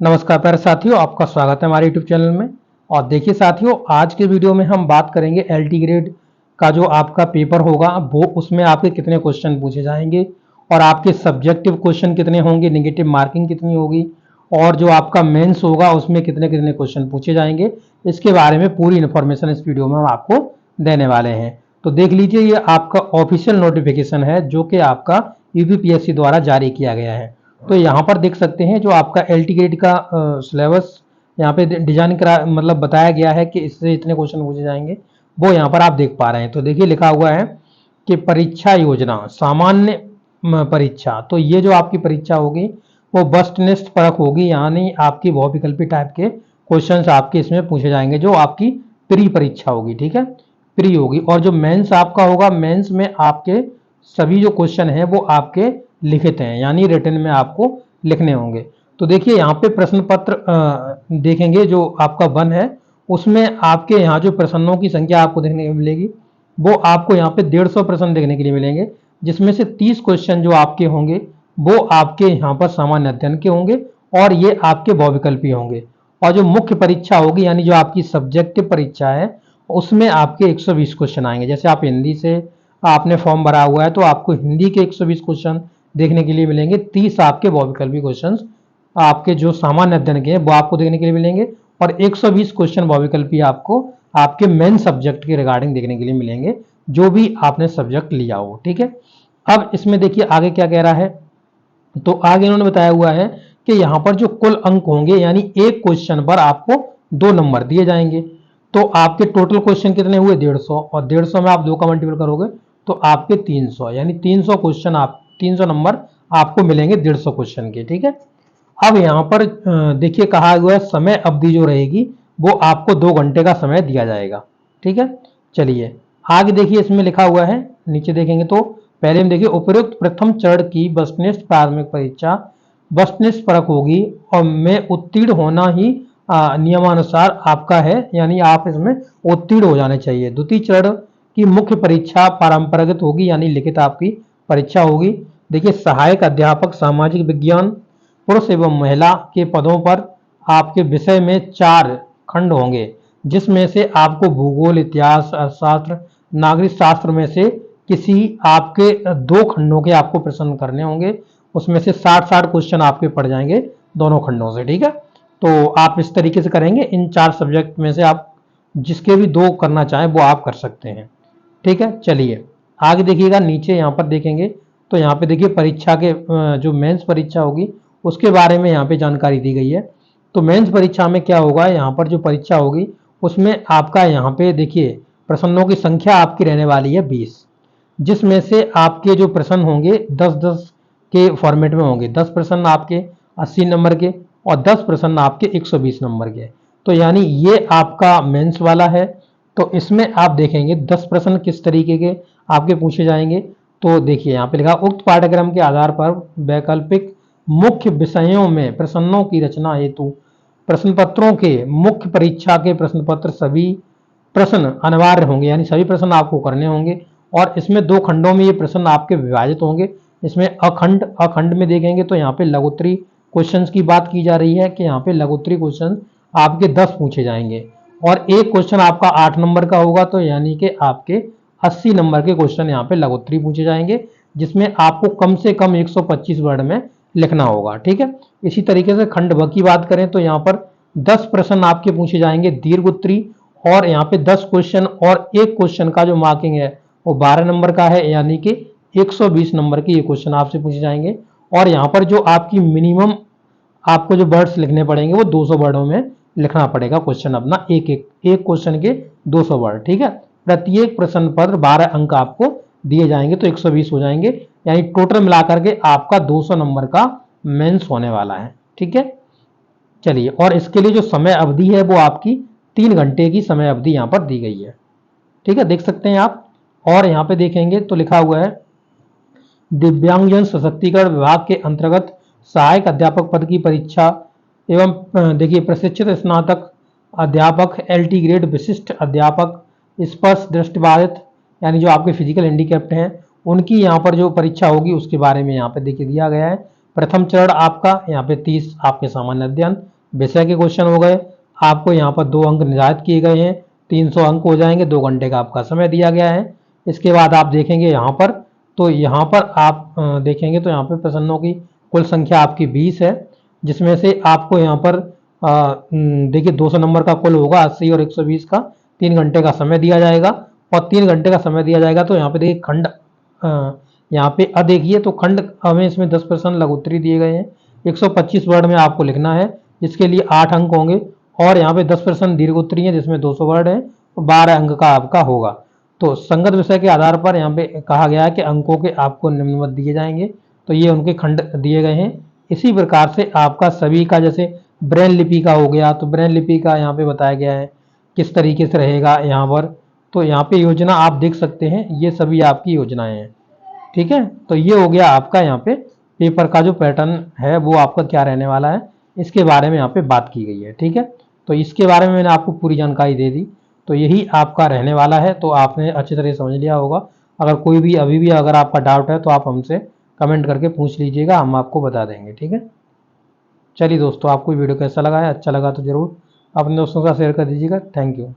नमस्कार प्यारे साथियों, आपका स्वागत है हमारे यूट्यूब चैनल में। और देखिए साथियों, आज के वीडियो में हम बात करेंगे एलटी ग्रेड का जो आपका पेपर होगा वो उसमें आपके कितने क्वेश्चन पूछे जाएंगे और आपके सब्जेक्टिव क्वेश्चन कितने होंगे, नेगेटिव मार्किंग कितनी होगी और जो आपका मेंस होगा उसमें कितने कितने क्वेश्चन पूछे जाएंगे। इसके बारे में पूरी इन्फॉर्मेशन इस वीडियो में हम आपको देने वाले हैं। तो देख लीजिए, ये आपका ऑफिशियल नोटिफिकेशन है जो कि आपका यूपीपीएससी द्वारा जारी किया गया है। तो यहाँ पर देख सकते हैं जो आपका एलटी ग्रेड का सिलेबस यहाँ पे डिजाइन करा मतलब बताया गया है कि इससे इतने क्वेश्चन पूछे जाएंगे, वो यहाँ पर आप देख पा रहे हैं। तो देखिए लिखा हुआ है कि परीक्षा योजना सामान्य परीक्षा। तो ये जो आपकी परीक्षा होगी वो वस्तुनिष्ठ परख होगी, यानी आपकी बहुविकल्पी टाइप के क्वेश्चंस आपके इसमें पूछे जाएंगे जो आपकी प्री परीक्षा होगी। ठीक है, प्री होगी। और जो मेंस आपका होगा, मेंस में आपके सभी जो क्वेश्चन है वो आपके लिखित हैं, यानी रिटन में आपको लिखने होंगे। तो देखिए यहाँ पे प्रश्न पत्र देखेंगे जो आपका वन है, उसमें आपके यहाँ जो प्रश्नों की संख्या आपको देखने को मिलेगी वो आपको यहाँ पे 150 प्रश्न देखने के लिए मिलेंगे, जिसमें से 30 क्वेश्चन जो आपके होंगे वो आपके यहाँ पर सामान्य अध्ययन के होंगे और ये आपके बहुविकल्पी होंगे। और जो मुख्य परीक्षा होगी यानी जो आपकी सब्जेक्टिव परीक्षा है उसमें आपके 120 क्वेश्चन आएंगे। जैसे आप हिंदी से आपने फॉर्म भरा हुआ है तो आपको हिंदी के 120 क्वेश्चन देखने के लिए मिलेंगे, 30 आपके बहुविकल्पी क्वेश्चंस आपके जो सामान्य अध्ययन के हैं वो आपको देखने के लिए मिलेंगे और 120 क्वेश्चन बहुविकल्पी आपको आपके मेन सब्जेक्ट के रिगार्डिंग देखने के लिए मिलेंगे, जो भी आपने सब्जेक्ट लिया हो। ठीक है, अब इसमें देखिए आगे क्या कह रहा है। तो आगे इन्होंने बताया हुआ है कि यहाँ पर जो कुल अंक होंगे यानी एक क्वेश्चन पर आपको 2 नंबर दिए जाएंगे। तो आपके टोटल क्वेश्चन कितने हुए 150, और 150 में आप 2 का मल्टीपल करोगे तो आपके 300, यानी 300 क्वेश्चन आप 300 नंबर आपको मिलेंगे 150 क्वेश्चन के। ठीक है, अब यहाँ पर देखिए कहा हुआ समय अवधि जो रहेगी वो आपको 2 घंटे का समय दिया जाएगा। ठीक है, चलिए आगे देखिए इसमें लिखा हुआ है, नीचे देखेंगे तो पहले हम देखिए उपरोक्त प्रथम चरण की वस्तुनिष्ठ प्राथमिक परीक्षा वस्तुनिष्ठ परख होगी और में उत्तीर्ण होना ही नियमानुसार आपका है, यानी आप इसमें उत्तीर्ण हो जाने चाहिए। द्वितीय चरण की मुख्य परीक्षा पारंपरिक होगी, यानी लिखित आपकी परीक्षा होगी। देखिए सहायक अध्यापक सामाजिक विज्ञान पुरुष एवं महिला के पदों पर आपके विषय में 4 खंड होंगे, जिसमें से आपको भूगोल, इतिहास, अर्थशास्त्र, नागरिक शास्त्र में से किसी आपके 2 खंडों के आपको प्रश्न करने होंगे। उसमें से 60-60 क्वेश्चन आपके पड़ जाएंगे दोनों खंडों से। ठीक है, तो आप इस तरीके से करेंगे, इन 4 सब्जेक्ट में से आप जिसके भी 2 करना चाहें वो आप कर सकते हैं। ठीक है, चलिए आगे देखिएगा, नीचे यहाँ पर देखेंगे तो यहाँ पे देखिए परीक्षा के जो मेंस परीक्षा होगी उसके बारे में यहाँ पे जानकारी दी गई है। तो मेंस परीक्षा में क्या होगा, यहाँ पर जो परीक्षा होगी उसमें आपका यहाँ पे देखिए प्रश्नों की संख्या आपकी रहने वाली है 20, जिसमें से आपके जो प्रश्न होंगे 10-10 के फॉर्मेट में होंगे। 10 प्रश्न आपके 80 नंबर के और 10 प्रश्न आपके 120 नंबर के। तो यानी ये आपका मेंस वाला है। तो इसमें आप देखेंगे 10 प्रश्न किस तरीके के आपके पूछे जाएंगे। तो देखिए यहाँ पे लिखा उक्त पाठ्यक्रम के आधार पर वैकल्पिक मुख्य विषयों में प्रश्नों की रचना हेतु प्रश्न पत्रों के मुख्य परीक्षा के प्रश्न पत्र सभी प्रश्न अनिवार्य होंगे, यानी सभी प्रश्न आपको करने होंगे। और इसमें 2 खंडों में ये प्रश्न आपके विभाजित होंगे। इसमें अखंड में देखेंगे तो यहाँ पे लघुत्तरी क्वेश्चंस की बात की जा रही है कि यहाँ पे लघुत्तरी क्वेश्चन आपके 10 पूछे जाएंगे और एक क्वेश्चन आपका 8 नंबर का होगा, तो यानी कि आपके 80 नंबर के क्वेश्चन यहाँ पे लघुत्तरी पूछे जाएंगे, जिसमें आपको कम से कम 125 वर्ड में लिखना होगा। ठीक है, इसी तरीके से खंड ब की बात करें तो यहाँ पर 10 प्रश्न आपके पूछे जाएंगे दीर्घ उत्तरी, और यहाँ पे 10 क्वेश्चन और एक क्वेश्चन का जो मार्किंग है वो 12 नंबर का है, यानी कि 120 नंबर के ये क्वेश्चन आपसे पूछे जाएंगे। और यहाँ पर जो आपकी मिनिमम आपको जो वर्ड्स लिखने पड़ेंगे वो 200 वर्डों में लिखना पड़ेगा क्वेश्चन अपना, एक क्वेश्चन के 200 वर्ड। ठीक है, प्रत्येक प्रश्न पर 12 अंक आपको दिए जाएंगे तो 120 हो जाएंगे, यानी टोटल मिलाकर के आपका 200 नंबर का मेंस होने वाला है। ठीक है, चलिए और इसके लिए जो समय अवधि है वो आपकी 3 घंटे की समय अवधि यहाँ पर दी गई है। ठीक है, देख सकते हैं आप। और यहाँ पे देखेंगे तो लिखा हुआ है दिव्यांगजन सशक्तिकरण विभाग के अंतर्गत सहायक अध्यापक पद की परीक्षा एवं देखिए प्रशिक्षित स्नातक अध्यापक, एलटी ग्रेड विशिष्ट अध्यापक, स्पर्श दृष्टिबाधित यानी जो आपके फिजिकल हैंडीकैप्ड हैं उनकी यहाँ पर जो परीक्षा होगी उसके बारे में यहाँ पे देखिए दिया गया है प्रथम चरण आपका यहाँ पे 30 आपके सामान्य अध्ययन विषय के क्वेश्चन हो गए। आपको यहाँ पर 2 अंक निर्धारित किए गए हैं, 300 अंक हो जाएंगे, 2 घंटे का आपका समय दिया गया है। इसके बाद आप देखेंगे यहाँ पर, तो यहाँ पर आप देखेंगे तो यहाँ पे प्रश्नों की कुल संख्या आपकी 20 है, जिसमें से आपको यहाँ पर देखिए 200 नंबर का कुल होगा 80 और 120 का 3 घंटे का समय दिया जाएगा। और 3 घंटे का समय दिया जाएगा तो यहाँ पे देखिए खंड यहाँ पे देखिए तो खंड हमें इसमें 10 प्रश्न लघुत्तरी दिए गए हैं। 125 वर्ड में आपको लिखना है, जिसके लिए 8 अंक होंगे। और यहाँ पे 10 प्रश्न दीर्घोत्तरी है जिसमें 200 वर्ड है, 12 अंक का आपका होगा। तो संगत विषय के आधार पर यहाँ पे कहा गया है कि अंकों के आपको निम्नवत दिए जाएंगे, तो ये उनके खंड दिए गए हैं। इसी प्रकार से आपका सभी का, जैसे ब्रेन लिपि का हो गया, तो ब्रेन लिपि का यहाँ पे बताया गया है किस तरीके से रहेगा यहाँ पर। तो यहाँ पे योजना आप देख सकते हैं, ये सभी आपकी योजनाएं हैं। ठीक है, तो ये हो गया आपका यहाँ पे पेपर का जो पैटर्न है वो आपका क्या रहने वाला है, इसके बारे में यहाँ पे बात की गई है। ठीक है, तो इसके बारे में मैंने आपको पूरी जानकारी दे दी, तो यही आपका रहने वाला है। तो आपने अच्छी तरह समझ लिया होगा। अगर कोई भी अभी भी अगर आपका डाउट है तो आप हमसे कमेंट करके पूछ लीजिएगा, हम आपको बता देंगे। ठीक है, चलिए दोस्तों, आपको वीडियो कैसा लगा है, अच्छा लगा तो जरूर अपने दोस्तों का शेयर कर दीजिएगा। Thank you.